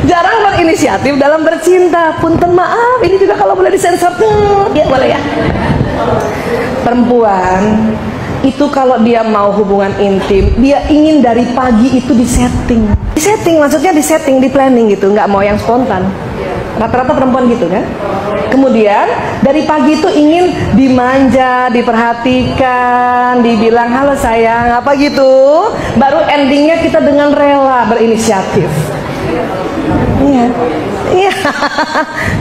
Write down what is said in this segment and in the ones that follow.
jarang berinisiatif dalam bercinta. Punten maaf, ini juga kalau boleh disensor tuh, ya boleh ya. Perempuan itu kalau dia mau hubungan intim, dia ingin dari pagi itu disetting. Disetting maksudnya disetting, di planning gitu, nggak mau yang spontan. Rata-rata perempuan gitu kan. Kemudian dari pagi itu ingin dimanja, diperhatikan, dibilang halo sayang, apa gitu. Baru endingnya kita dengan rela berinisiatif. Iya, iya,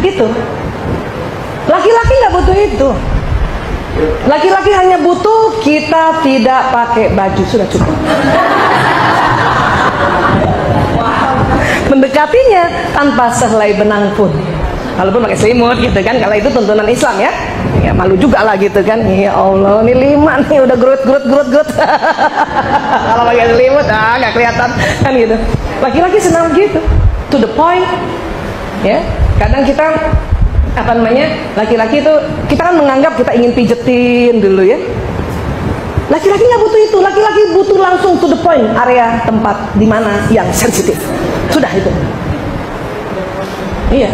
gitu. Laki-laki nggak butuh itu. Laki-laki hanya butuh kita tidak pakai baju, sudah cukup. Mendekatinya tanpa sehelai benang pun, walaupun pakai selimut gitu kan, kalau itu tuntunan Islam ya. Ya malu juga lah gitu kan. Ya Allah, ini 5 nih udah gerut. Kalau pakai selimut nggak kelihatan kan gitu. Laki-laki senang gitu, to the point. Ya, kadang kita apa namanya, laki-laki itu kita kan menganggap kita ingin pijetin dulu ya. Laki-laki nggak butuh itu, laki-laki butuh langsung to the point, area tempat di mana yang sensitif. Sudah itu. Iya.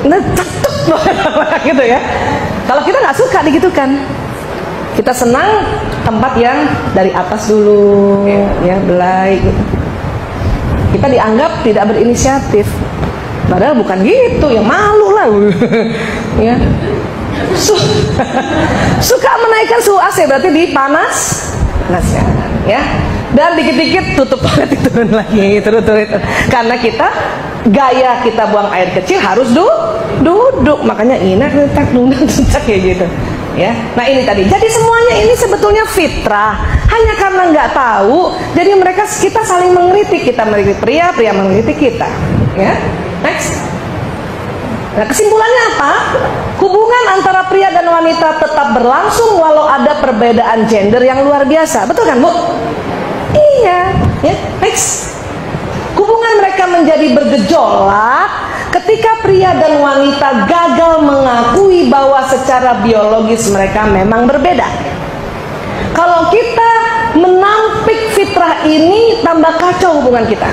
Nah, cakep gitu ya. Kalau kita nggak suka digitukan, kita senang tempat yang dari atas dulu, ya belai gitu. Kita dianggap tidak berinisiatif. Padahal bukan gitu, ya malu lah. Ya. Suka menaikkan suhu AC berarti dipanas, ya. Dan dikit-dikit tutup toilet turun lagi, turun. Karena kita gaya kita buang air kecil harus duduk, makanya inak kayak gitu. Ya. Nah ini tadi. Jadi semuanya ini sebetulnya fitrah. Hanya karena nggak tahu, jadi kita saling mengkritik, kita mengkritik pria mengkritik kita. Ya. Next. Nah kesimpulannya apa? Hubungan antara pria dan wanita tetap berlangsung walau ada perbedaan gender yang luar biasa. Betul kan Bu? Iya. Ya. Next. Hubungan mereka menjadi bergejolak ketika pria dan wanita gagal mengakui bahwa secara biologis mereka memang berbeda. Kalau kita menampik fitrah ini, tambah kacau hubungan kita.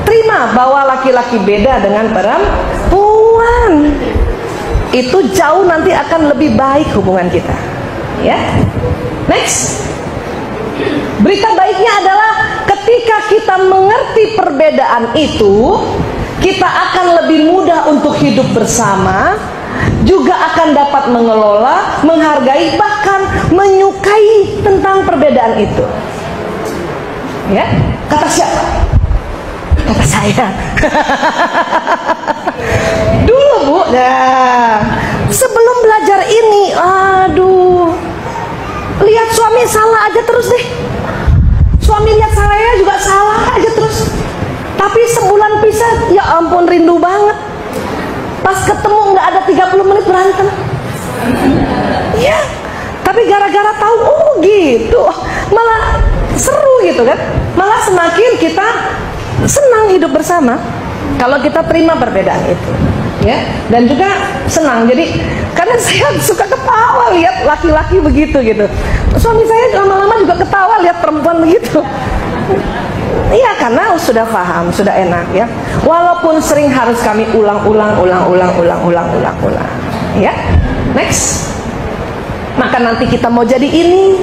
Terima bahwa laki-laki beda dengan perempuan. Itu jauh nanti akan lebih baik hubungan kita. Ya. Next. Berita baiknya adalah ketika kita mengerti perbedaan itu, kita akan lebih mudah untuk hidup bersama, juga akan dapat mengelola, menghargai, bahkan menyukai tentang perbedaan itu. Ya. Kata siapa? Kata saya. Dulu Bu, nah, sebelum belajar ini, aduh, lihat suami salah aja terus deh. Suami lihat saya juga salah aja terus. Tapi sebulan pisah, ya ampun rindu banget. Pas ketemu nggak ada 30 menit berantem. Ya, tapi gara-gara tahu, oh gitu, malah seru gitu kan. Malah semakin kita senang hidup bersama kalau kita terima perbedaan itu, ya. Dan juga senang. Jadi karena saya suka ketawa lihat laki-laki begitu gitu. Suami saya lama-lama juga ketawa lihat perempuan begitu. Iya, karena sudah paham, sudah enak ya. Walaupun sering harus kami ulang-ulang. Ya. Next. Maka nanti kita mau jadi ini.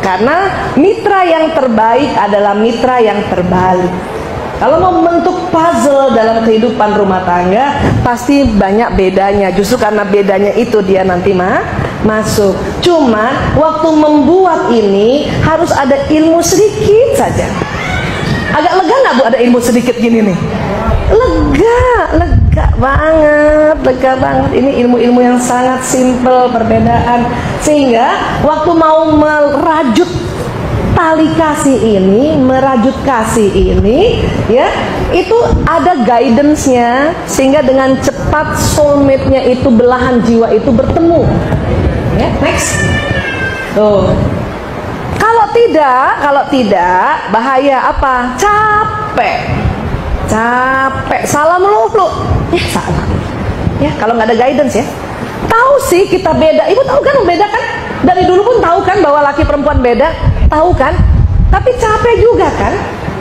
Karena mitra yang terbaik adalah mitra yang terbalik. Kalau mau membentuk puzzle dalam kehidupan rumah tangga, pasti banyak bedanya. Justru karena bedanya itu dia nanti masuk. Cuman waktu membuat ini harus ada ilmu sedikit saja. Agak lega nggak Bu ada ilmu sedikit gini nih? Lega banget. Ini ilmu-ilmu yang sangat simple, perbedaan. Sehingga waktu mau merajut tali kasih ini, merajut kasih ini, ya, itu ada guidance-nya, sehingga dengan cepat soulmate-nya itu, belahan jiwa itu bertemu. Ya, next. Tuh. Kalau tidak, bahaya apa? Capek, salah melulu. Ya, salah. Ya, kalau nggak ada guidance ya. Tahu sih kita beda. Ibu tahu kan beda kan? Dari dulu pun tahu kan bahwa laki perempuan beda, tahu kan? Tapi capek juga kan?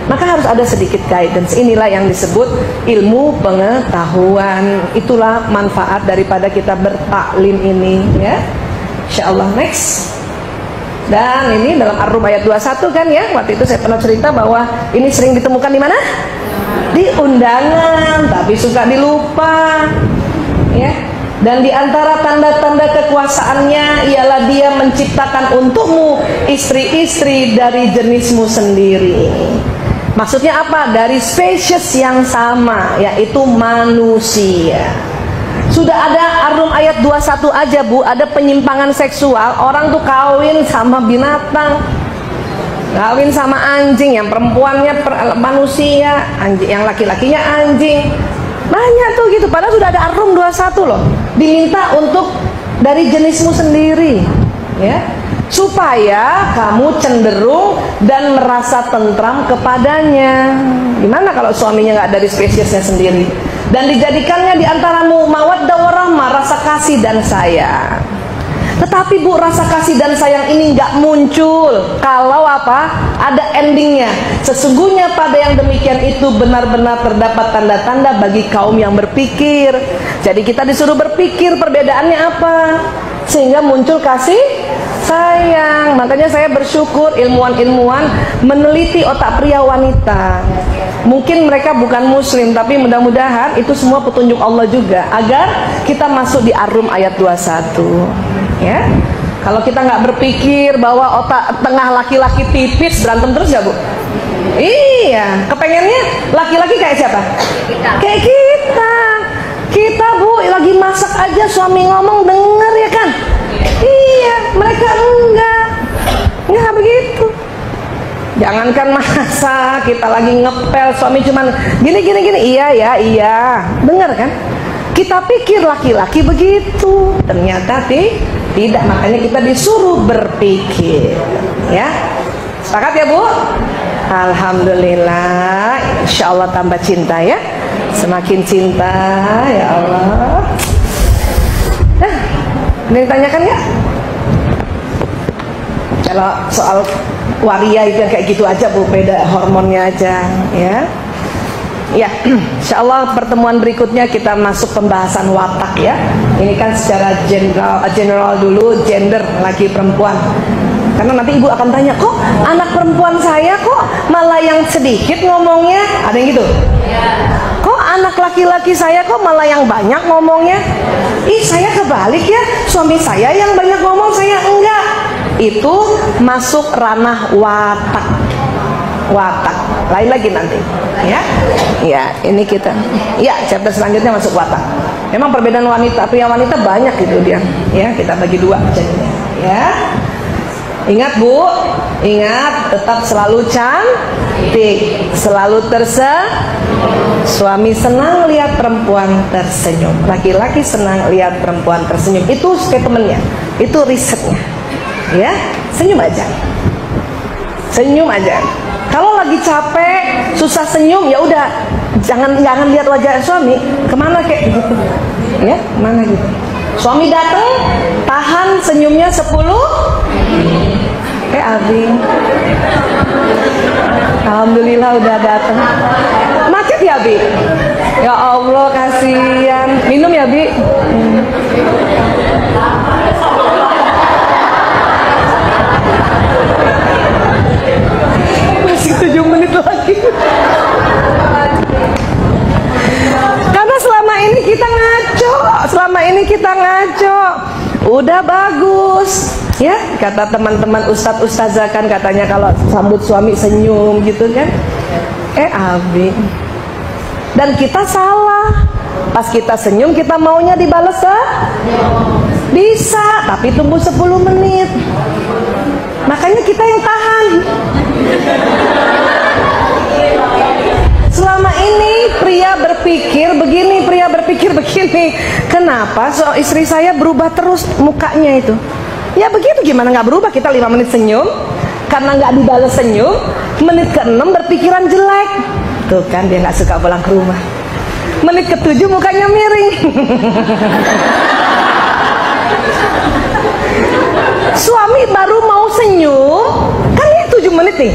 Maka harus ada sedikit guidance. Inilah yang disebut ilmu pengetahuan. Itulah manfaat daripada kita bertaklim ini, ya. Insyaallah. Next. Dan ini dalam Ar-Rum ayat 21 kan ya. Waktu itu saya pernah cerita bahwa ini sering ditemukan di mana? Di undangan, tapi suka dilupa. Ya. Dan di antara tanda-tanda kekuasaannya ialah dia menciptakan untukmu istri-istri dari jenismu sendiri. Maksudnya apa? Dari spesies yang sama, yaitu manusia. Sudah ada Ar-Rum ayat 21 aja Bu, ada penyimpangan seksual. Orang tuh kawin sama binatang, kawin sama anjing. Yang perempuannya manusia, anjing, yang laki-lakinya anjing. Banyak tuh gitu, padahal sudah ada Ar-Rum 21 loh. Diminta untuk dari jenismu sendiri, ya, supaya kamu cenderung dan merasa tentram kepadanya. Gimana kalau suaminya nggak dari spesiesnya sendiri? Dan dijadikannya di antaramu mawaddah warahmah, rasa kasih dan sayang. Tetapi Bu, rasa kasih dan sayang ini nggak muncul kalau apa? Ada endingnya. Sesungguhnya pada yang demikian itu benar-benar terdapat tanda-tanda bagi kaum yang berpikir. Jadi kita disuruh berpikir perbedaannya apa, sehingga muncul kasih sayang. Makanya saya bersyukur ilmuwan-ilmuwan meneliti otak pria wanita. Mungkin mereka bukan muslim, tapi mudah-mudahan itu semua petunjuk Allah juga, agar kita masuk di Ar-Rum ayat 21. Ya, kalau kita nggak berpikir bahwa otak tengah laki-laki tipis, berantem terus ya Bu? Iya, kepengennya laki-laki kayak siapa? Kayak kita. Kita Bu, lagi masak aja suami ngomong denger ya kan? Iya, mereka enggak begitu. Jangankan masak, kita lagi ngepel, suami cuman gini, iya, dengar kan? Kita pikir laki-laki begitu, ternyata tidak. Makanya kita disuruh berpikir, ya. Sepakat ya Bu? Alhamdulillah, insya Allah tambah cinta ya, semakin cinta ya Allah. Nah, ini ditanyakan ya? Kalau soal waria itu kayak gitu aja Bu, beda hormonnya aja, ya. Ya, insya Allah pertemuan berikutnya kita masuk pembahasan watak ya. Ini kan secara general dulu, gender laki perempuan. Karena nanti ibu akan tanya, kok anak perempuan saya kok malah yang sedikit ngomongnya? Ada yang gitu? Kok anak laki-laki saya kok malah yang banyak ngomongnya? Ih, saya kebalik ya, suami saya yang banyak ngomong, saya enggak. Itu masuk ranah watak. Lain lagi nanti, ya. Ya, ini kita. Ya, chapter selanjutnya masuk watak. Memang perbedaan pria wanita banyak gitu dia. Ya, kita bagi dua jadinya. Ya. Ingat Bu, ingat tetap selalu cantik, selalu suami senang lihat perempuan tersenyum, laki-laki senang lihat perempuan tersenyum. Itu statementnya, itu risetnya. Ya, senyum aja. Senyum aja. Kalau lagi capek, susah senyum, ya udah jangan lihat wajah suami, kemana kayak gitu, ya, kemana gitu. Suami datang, tahan senyumnya 10. Abi, alhamdulillah udah datang. Macet ya Abi? Ya Allah kasihan. Minum ya Bi? Masih 7 menit lagi. Karena selama ini kita ngaco, udah bagus ya, kata teman-teman ustadz ustazah kan, katanya kalau sambut suami senyum gitu kan. Abi, dan kita salah. Pas kita senyum kita maunya dibales bisa, tapi tunggu 10 menit. Makanya kita yang tahan. Selama ini pria berpikir begini, kenapa istri saya berubah terus mukanya itu? Ya begitu, gimana nggak berubah? Kita 5 menit senyum, karena nggak dibales senyum, menit ke-6 berpikiran jelek. Tuh kan dia nggak suka pulang ke rumah. Menit ke-7 mukanya miring. Suami baru mau senyum, kan ini 7 menit nih.